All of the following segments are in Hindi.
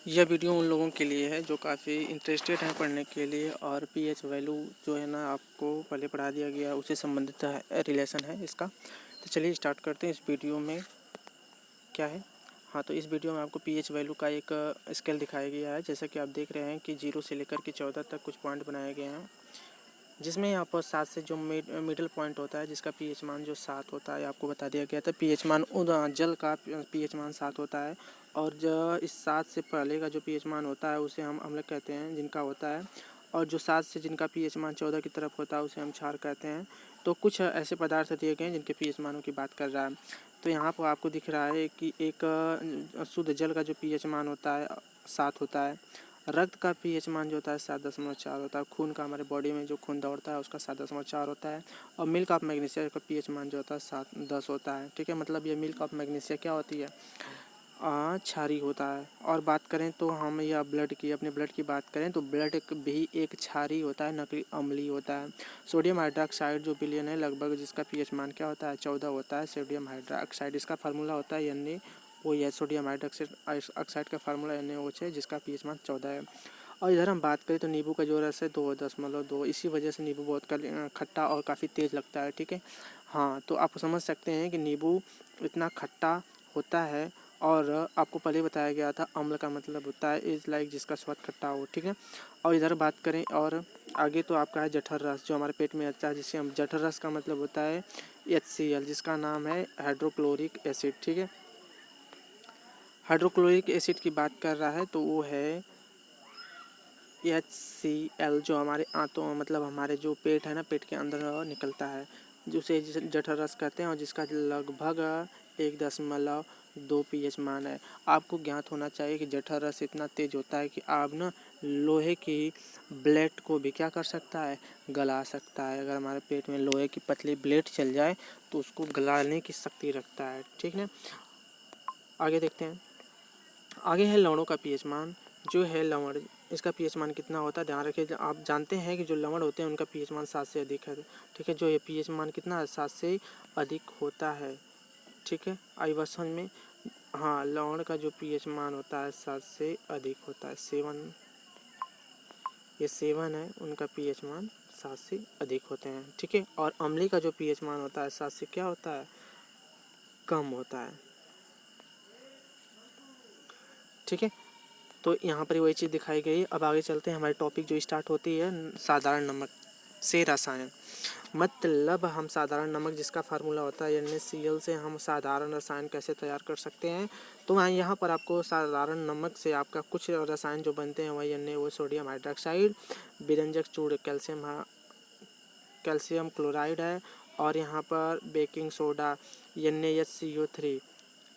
यह वीडियो उन लोगों के लिए है जो काफ़ी इंटरेस्टेड हैं पढ़ने के लिए, और पीएच वैल्यू जो है ना आपको पहले पढ़ा दिया गया है, उससे संबंधित रिलेशन है इसका। तो चलिए स्टार्ट करते हैं। इस वीडियो में क्या है, हाँ, तो इस वीडियो में आपको पीएच वैल्यू का एक स्केल दिखाया गया है। जैसा कि आप देख रहे हैं कि 0 से लेकर के 14 तक कुछ पॉइंट बनाए गए हैं, जिसमें यहाँ पर 7 से जो मिडिल पॉइंट होता है जिसका पीएच मान जो 7 होता है, आपको बता दिया गया था। पीएच मान जल का पीएच मान 7 होता है, और जो इस 7 से पहले का जो पीएच मान होता है उसे हम अम्ल कहते हैं, जिनका होता है। और जो 7 से जिनका पीएच मान 14 की तरफ होता है उसे हम क्षार कहते हैं। तो कुछ ऐसे पदार्थ दिए गए हैं जिनके पीएच मानों की बात कर रहा है। तो यहाँ पर आपको दिख रहा है कि एक शुद्ध जल का जो पीएच मान होता है 7 होता है। रक्त का पीएच मान जो होता है 7.4 होता है। खून का, हमारे बॉडी में जो खून दौड़ता है उसका 7.4 होता है। और मिल्क ऑफ मैग्नीशिया का पीएच मान जो होता है 7-10 होता है। ठीक है, मतलब ये मिल्क ऑफ मैग्नीशिया क्या होती है, क्षारीय होता है। और बात करें तो हम या ब्लड की, अपने ब्लड की बात करें तो ब्लड भी एक क्षारीय होता है, न कि अम्लीय होता है। सोडियम हाइड्रोक्साइड जो विलयन है लगभग, जिसका पीएच मान क्या होता है 14 होता है। सोडियम हाइड्रोक्साइड इसका फार्मूला होता है यानी वो है सोडियम हाइड्रोक्साइड का फार्मूला NaOH है, जिसका पीएच मान 14 है। और इधर हम बात करें तो नींबू का जो रस है 2.2, इसी वजह से नींबू बहुत खट्टा और काफ़ी तेज़ लगता है। ठीक है, हाँ, तो आप समझ सकते हैं कि नींबू इतना खट्टा होता है। और आपको पहले बताया गया था अम्ल का मतलब होता है इज लाइक जिसका स्वाद खट्टा हो। ठीक है, और इधर बात करें और आगे तो आपका है जठर रस जो हमारे पेट में आता है, जिसे हम जठर रस का मतलब होता है HCl, जिसका नाम है हाइड्रोक्लोरिक एसिड। ठीक है, हाइड्रोक्लोरिक एसिड की बात कर रहा है तो वो है HCl, जो हमारे आंतों मतलब हमारे जो पेट है ना, पेट के अंदर निकलता है, जिसे जठर रस कहते हैं, और जिसका लगभग 1.2 pH मान है। आपको ज्ञात होना चाहिए कि जठर रस इतना तेज होता है कि आप ना लोहे की ब्लेड को भी क्या कर सकता है, गला सकता है। अगर हमारे पेट में लोहे की पतली ब्लेड चल जाए तो उसको गलाने की शक्ति रखता है। ठीक है, आगे देखते हैं। आगे है लवणों का पीएच मान, जो है लवण, इसका पीएच मान कितना होता है ध्यान रखिए। आप जानते हैं कि जो लवण होते हैं उनका पीएच मान 7 से अधिक है। ठीक है, जो ये पीएच मान कितना है 7 से अधिक होता है। ठीक है, आई बात समझ में। हाँ, लवण का जो पीएच मान होता है 7 से अधिक होता है। 7, ये 7 है, उनका पीएच मान 7 से अधिक होते हैं। ठीक है, और अम्लीय का जो पीएच मान होता है 7 से क्या होता है, कम होता है। ठीक है, तो यहाँ पर वही चीज़ दिखाई गई। अब आगे चलते हैं। हमारी टॉपिक जो स्टार्ट होती है साधारण नमक से रसायन। मतलब हम साधारण नमक जिसका फार्मूला होता है NaCl से हम साधारण रसायन कैसे तैयार कर सकते हैं। तो यहाँ पर आपको साधारण नमक से आपका कुछ रसायन जो बनते हैं वही वो सोडियम हाइड्रोक्साइड, विरंजक चूर्ण कैल्शियम क्लोराइड है, और यहाँ पर बेकिंग सोडा NaHCO3।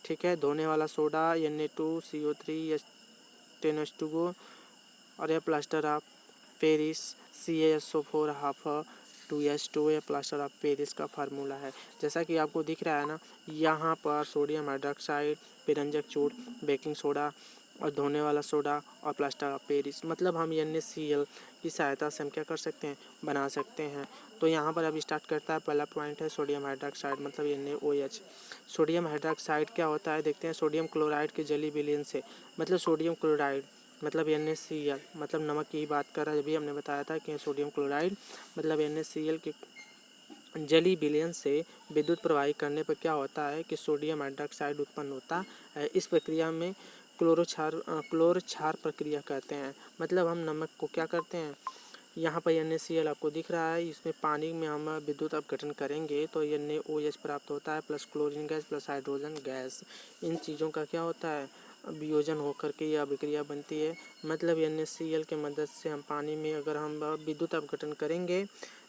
ठीक है, धोने वाला सोडा Na2CO3 10H2O, और यह plaster of Paris CaSO4 half 2H2O, यह प्लास्टर ऑफ पेरिस का फार्मूला है। जैसा कि आपको दिख रहा है ना, यहाँ पर सोडियम हाइड्रोक्साइड, विरंजक चूर्ण, बेकिंग सोडा और धोने वाला सोडा और प्लास्टर ऑफ पेरिस, मतलब हम NaCl की सहायता से हम क्या कर सकते हैं, बना सकते हैं। तो यहाँ पर अब स्टार्ट करता है। पहला पॉइंट है सोडियम हाइड्रोक्साइड मतलब NaOH। सोडियम हाइड्रोक्साइड क्या होता है देखते हैं। सोडियम क्लोराइड के जली विलयन से, मतलब सोडियम क्लोराइड मतलब NaCl, मतलब नमक की ही बात कर रहा है। अभी हमने बताया था कि सोडियम क्लोराइड मतलब NaCl के जली विलयन से विद्युत प्रवाहित करने पर क्या होता है कि सोडियम हाइड्रोक्साइड उत्पन्न होता है। इस प्रक्रिया में क्लोर क्षार प्रक्रिया कहते हैं। मतलब हम नमक को क्या करते हैं, यहाँ पर NaCl आपको दिख रहा है, इसमें पानी में हम विद्युत अपघटन करेंगे तो NaOH प्राप्त होता है, plus chlorine gas plus hydrogen gas. इन चीज़ों का क्या होता है, वियोजन होकर के यह अभिक्रिया बनती है। मतलब NaCl के मदद से हम पानी में अगर हम विद्युत अपघटन करेंगे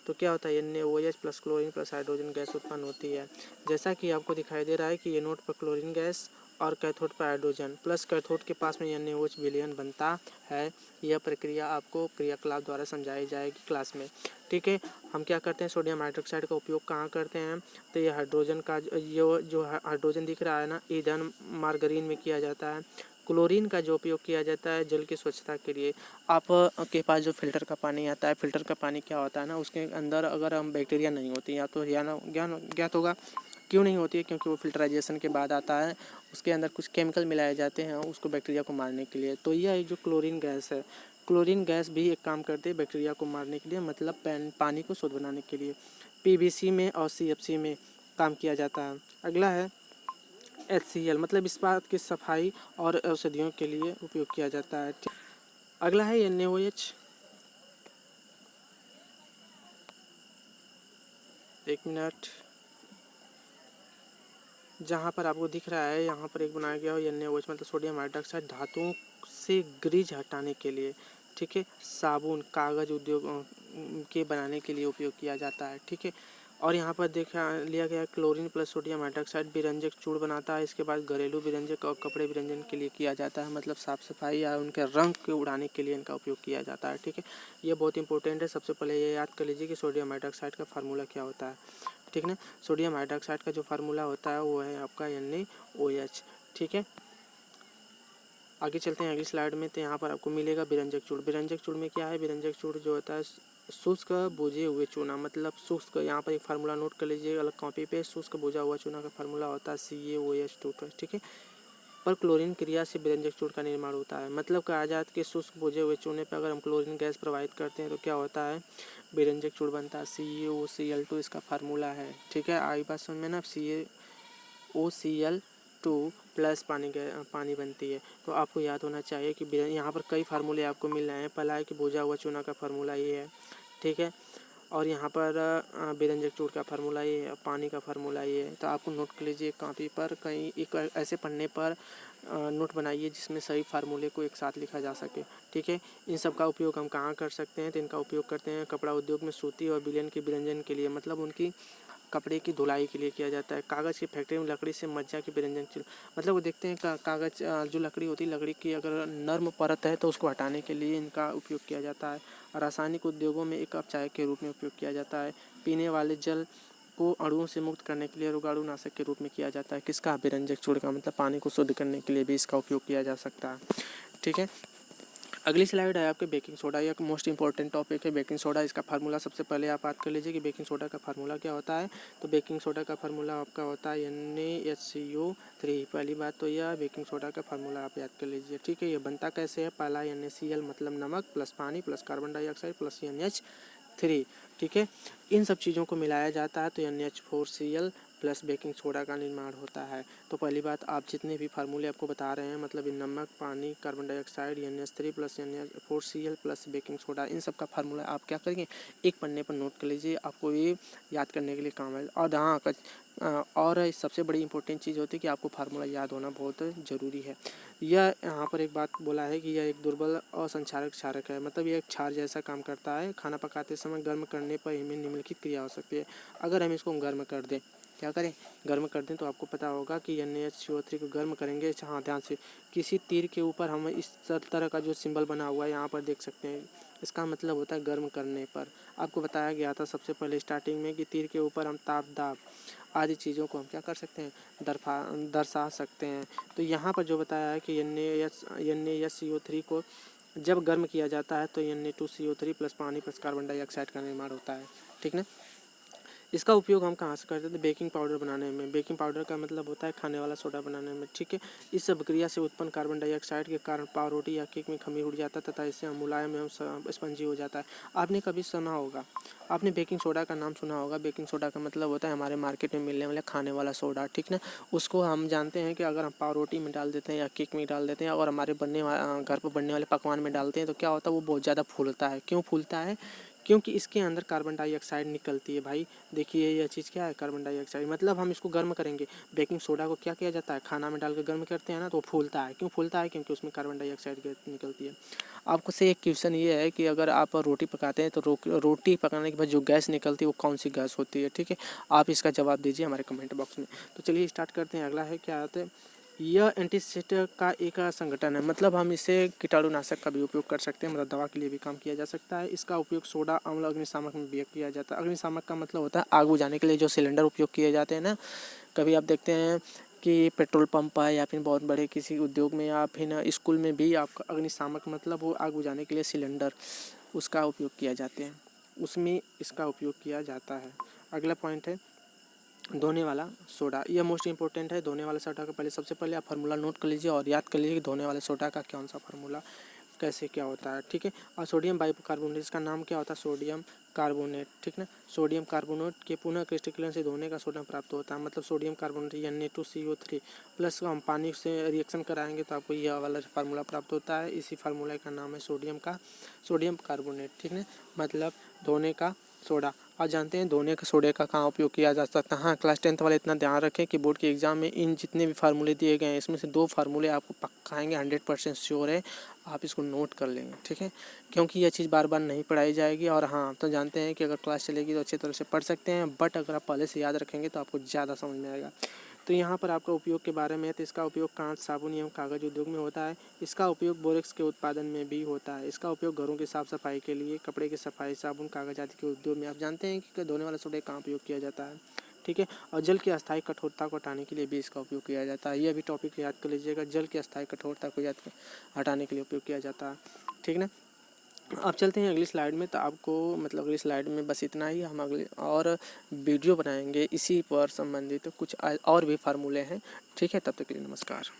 तो क्या होता है, NaOH plus chlorine plus hydrogen gas उत्पन्न होती है। जैसा कि आपको दिखाई दे रहा है कि एनोड पर क्लोरीन गैस और कैथोड पर हाइड्रोजन, प्लस कैथोड के पास में NaOH विलयन बनता है। यह प्रक्रिया आपको क्रियाकलाप द्वारा समझाई जाएगी क्लास में। ठीक है, हम क्या करते हैं, सोडियम हाइड्रोक्साइड का उपयोग कहाँ करते हैं, तो ये हाइड्रोजन का जो हाइड्रोजन दिख रहा है ना, ईंधन मार्गरीन में किया जाता है। क्लोरीन का जो उपयोग किया जाता है जल की स्वच्छता के लिए। आप के पास जो फिल्टर का पानी आता है, फिल्टर का पानी क्या होता है ना, उसके अंदर अगर हम बैक्टीरिया नहीं होती, या तो ज्ञात होगा क्यों नहीं होती है, क्योंकि वो फिल्टराइजेशन के बाद आता है उसके अंदर कुछ केमिकल मिलाए जाते हैं उसको बैक्टीरिया को मारने के लिए। तो यह जो क्लोरीन गैस है, क्लोरीन गैस भी एक काम करती है बैक्टीरिया को मारने के लिए, मतलब पानी को शुद्ध बनाने के लिए। पीवीसी में और सीएफसी में काम किया जाता है। अगला है HCl, मतलब इस्पात की सफाई और औषधियों के लिए उपयोग किया जाता है। अगला है NaOH। एक मिनट, जहाँ पर आपको दिख रहा है यहाँ पर एक बनाया गया हो NaOH, मतलब सोडियम हाइड्रोक्साइड, धातुओं से ग्रीज हटाने के लिए, ठीक है। साबुन, कागज़ उद्योग के बनाने के लिए उपयोग किया जाता है, ठीक है। और यहाँ पर देखा लिया गया क्लोरीन प्लस सोडियम हाइड्रोक्साइड विरंजक चूर्ण बनाता है। इसके बाद घरेलू विरंजक और कपड़े विरंजन के लिए किया जाता है, मतलब साफ़ सफाई या उनके रंग के उड़ाने के लिए इनका उपयोग किया जाता है, ठीक है। ये बहुत इंपॉर्टेंट है। सबसे पहले ये याद कर लीजिए कि सोडियम हाइड्रोक्साइड का फार्मूला क्या होता है, ठीक है ना। सोडियम हाइड्रोक्साइड का जो फार्मूला होता है वो है आपका NaOH, ठीक है। आगे चलते हैं अगली स्लाइड में। तो यहाँ पर आपको मिलेगा विरंजक चूर्ण। विरंजक चूर्ण में क्या है, विरंजक चूर्ण जो होता है शुष्क बुझे हुए चूना, मतलब शुष्क, यहाँ पर एक फार्मूला नोट कर लीजिए अलग कॉपी पे। शुष्क बुझा हुआ चूना का फार्मूला होता है CaOH2, ठीक है। पर क्लोरीन क्रिया से विरंजक चूर्ण का निर्माण होता है, मतलब कहा जाता है कि शुष्क बुझे हुए चूने पर अगर हम क्लोरीन गैस प्रवाहित करते हैं तो क्या होता है, विरंजक चूर्ण बनता है। CaOCl2 इसका फार्मूला है, ठीक है। आई बात समझ में ना, CaOCl2 प्लस पानी बनती है। तो आपको याद होना चाहिए कि यहाँ पर कई फार्मूले आपको मिल रहे हैं। पहला है कि बुझा हुआ चूना का फार्मूला ये है, ठीक है। और यहाँ पर विरंजक चूर्ण का फार्मूला ये है, पानी का फार्मूला ये है। तो आपको नोट कर लीजिए कॉपी पर, कहीं एक ऐसे पन्ने पर नोट बनाइए जिसमें सही फार्मूले को एक साथ लिखा जा सके, ठीक है। इन सब का उपयोग हम कहाँ कर सकते हैं, तो इनका उपयोग करते हैं कपड़ा उद्योग में सूती और विलेन के विरंजन के लिए, मतलब उनकी कपड़े की धुलाई के लिए किया जाता है। कागज़ की फैक्ट्री में लकड़ी से मज्जा की विरंजन मतलब वो देखते हैं कागज़ जो लकड़ी होती है, लकड़ी की अगर नर्म परत है तो उसको हटाने के लिए इनका उपयोग किया जाता है। रासायनिक उद्योगों में एक अपचायक के रूप में उपयोग किया जाता है। पीने वाले जल को अणुओं से मुक्त करने के लिए रोगाणु नाशक के रूप में किया जाता है। किसका, विरंजक चूर्ण का, मतलब पानी को शुद्ध करने के लिए भी इसका उपयोग किया जा सकता है, ठीक है। अगली स्लाइड है आपके बेकिंग सोडा। यह मोस्ट इंपॉर्टेंट टॉपिक है बेकिंग सोडा। इसका फार्मूला सबसे पहले आप याद कर लीजिए कि बेकिंग सोडा का फार्मूला क्या होता है। तो बेकिंग सोडा का फार्मूला आपका होता है NaHCO3। पहली बात तो यह बेकिंग सोडा का फार्मूला आप याद कर लीजिए, ठीक है। ये बनता कैसे है, पहला NaCl मतलब नमक प्लस पानी plus carbon dioxide plus NH3, ठीक है। इन सब चीज़ों को मिलाया जाता है तो NH4Cl प्लस बेकिंग सोडा का निर्माण होता है। तो पहली बात, आप जितने भी फार्मूले आपको बता रहे हैं, मतलब नमक, पानी, carbon dioxide, NH3 plus NH4Cl plus baking soda, इन सब का फार्मूला आप क्या करेंगे, एक पन्ने पर नोट कर लीजिए, आपको ये याद करने के लिए काम है। और हाँ, और सबसे बड़ी इंपॉर्टेंट चीज़ होती है कि आपको फार्मूला याद होना बहुत ज़रूरी है। यह यहाँ पर एक बात बोला है कि यह एक दुर्बल और संक्षारक क्षारक है, मतलब यह एक क्षार जैसा काम करता है। खाना पकाते समय गर्म करने पर इनमें निम्नलिखित क्रिया हो सकती है। अगर हम इसको गर्म कर दें, क्या करें, गर्म कर दें, तो आपको पता होगा कि NaHCO3 को गर्म करेंगे। हाँ, ध्यान से, किसी तीर के ऊपर हम इस तरह का जो सिंबल बना हुआ है यहाँ पर देख सकते हैं, इसका मतलब होता है गर्म करने पर। आपको बताया गया था सबसे पहले स्टार्टिंग में कि तीर के ऊपर हम ताप, दाब आदि चीज़ों को हम क्या कर सकते हैं, दर्शा सकते हैं। तो यहाँ पर जो बताया है कि NaHCO3 को जब गर्म किया जाता है तो Na2CO3 प्लस पानी प्लस कार्बन डाइऑक्साइड का निर्माण होता है, ठीक ना। इसका उपयोग हम कहाँ से करते थे, बेकिंग पाउडर बनाने में। बेकिंग पाउडर का मतलब होता है खाने वाला सोडा बनाने में, ठीक है। इस सब क्रिया से उत्पन्न कार्बन डाइऑक्साइड के कारण पाव, रोटी या केक में खमीर उड़ जाता है तथा इससे मुलायम एवं स्पंजी हो जाता है। आपने कभी सुना होगा, आपने बेकिंग सोडा का नाम सुना होगा। बेकिंग सोडा का मतलब होता है हमारे मार्केट में मिलने वाला खाने वाला सोडा, ठीक ना। उसको हम जानते हैं कि अगर हम पाव रोटी में डाल देते हैं या केक में डाल देते हैं और हमारे घर पर बनने वाले पकवान में डालते हैं तो क्या होता है, वो बहुत ज़्यादा फूलता है। क्यों फूलता है, क्योंकि इसके अंदर कार्बन डाइऑक्साइड निकलती है। भाई देखिए, यह चीज़ क्या है, कार्बन डाइऑक्साइड, मतलब हम इसको गर्म करेंगे। बेकिंग सोडा को क्या किया जाता है, खाना में डालकर गर्म करते हैं ना, तो फूलता है। क्यों फूलता है, क्योंकि उसमें कार्बन डाइऑक्साइड निकलती है। आपको से एक क्वेश्चन ये है कि अगर आप रोटी पकाते हैं तो रोटी पकाने के बाद जो गैस निकलती है वो कौन सी गैस होती है, ठीक है। आप इसका जवाब दीजिए हमारे कमेंट बॉक्स में। तो चलिए स्टार्ट करते हैं। अगला है क्या आता है, यह एंटीसेप्टिक का एक संगठन है, मतलब हम इसे कीटाणुनाशक का भी उपयोग कर सकते हैं, मतलब दवा के लिए भी काम किया जा सकता है। इसका उपयोग सोडा, अम्ल, अग्निशामक में भी किया जाता है। अग्निशामक का मतलब होता है आग बुझाने के लिए जो सिलेंडर उपयोग किए जाते हैं ना। कभी आप देखते हैं कि पेट्रोल पंप है या फिर बहुत बड़े किसी उद्योग में या फिर स्कूल में भी आपका अग्निशामक मतलब वो आग बुझाने के लिए सिलेंडर, उसका उपयोग किया जाते हैं, उसमें इसका उपयोग किया जाता है। अगला पॉइंट है धोने वाला सोडा, यह मोस्ट इंपॉर्टेंट है। धोने वाले सोडा का पहले सबसे पहले आप फार्मूला नोट कर लीजिए और याद कर लीजिए कि धोने वाले सोडा का कौन सा फार्मूला कैसे क्या होता है, ठीक है। और सोडियम बाइकार्बोनेट, इसका नाम क्या होता है, सोडियम कार्बोनेट, ठीक ना। सोडियम कार्बोनेट के पुनः क्रिस्टलीकरण से धोने का सोडियम प्राप्त होता है, मतलब सोडियम कार्बोनेट Na2CO3 प्लस हम पानी से रिएक्शन कराएंगे तो आपको यह वाला फार्मूला प्राप्त होता है। इसी फार्मूला का नाम है सोडियम कार्बोनेट, ठीक है, मतलब धोने का सोडा। आज जानते हैं धोने के सोडे का कहाँ उपयोग किया जा सकता है। हाँ, क्लास 10th वाले इतना ध्यान रखें कि बोर्ड के एग्जाम में इन जितने भी फार्मूले दिए गए हैं इसमें से 2 फार्मूले आपको पक्का आएंगे, 100% श्योर है, आप इसको नोट कर लेंगे, ठीक है, क्योंकि यह चीज़ बार बार नहीं पढ़ाई जाएगी। और हाँ, तो जानते हैं कि अगर क्लास चलेगी तो अच्छी तरह से पढ़ सकते हैं, बट अगर आप पहले से याद रखेंगे तो आपको ज़्यादा समझ में आएगा। तो यहाँ पर आपका उपयोग के बारे में, तो इसका उपयोग कांच, साबुन एवं कागज उद्योग में होता है। इसका उपयोग बोरेक्स के उत्पादन में भी होता है। इसका उपयोग घरों की साफ सफाई के लिए, कपड़े की सफाई, साबुन, कागज आदि के उद्योग में। आप जानते हैं कि धोने वाला सोडा कहाँ उपयोग किया जाता है, ठीक है। और जल की अस्थायी कठोरता को हटाने के लिए भी इसका उपयोग किया जाता है। यह भी टॉपिक याद कर लीजिएगा, जल की अस्थायी कठोरता को हटाने के लिए उपयोग किया जाता है, ठीक ना। अब चलते हैं अगली स्लाइड में। तो आपको मतलब अगली स्लाइड में बस इतना ही, हम अगले और वीडियो बनाएंगे इसी पर संबंधित कुछ और भी फार्मूले हैं, ठीक है। तब तक के लिए नमस्कार।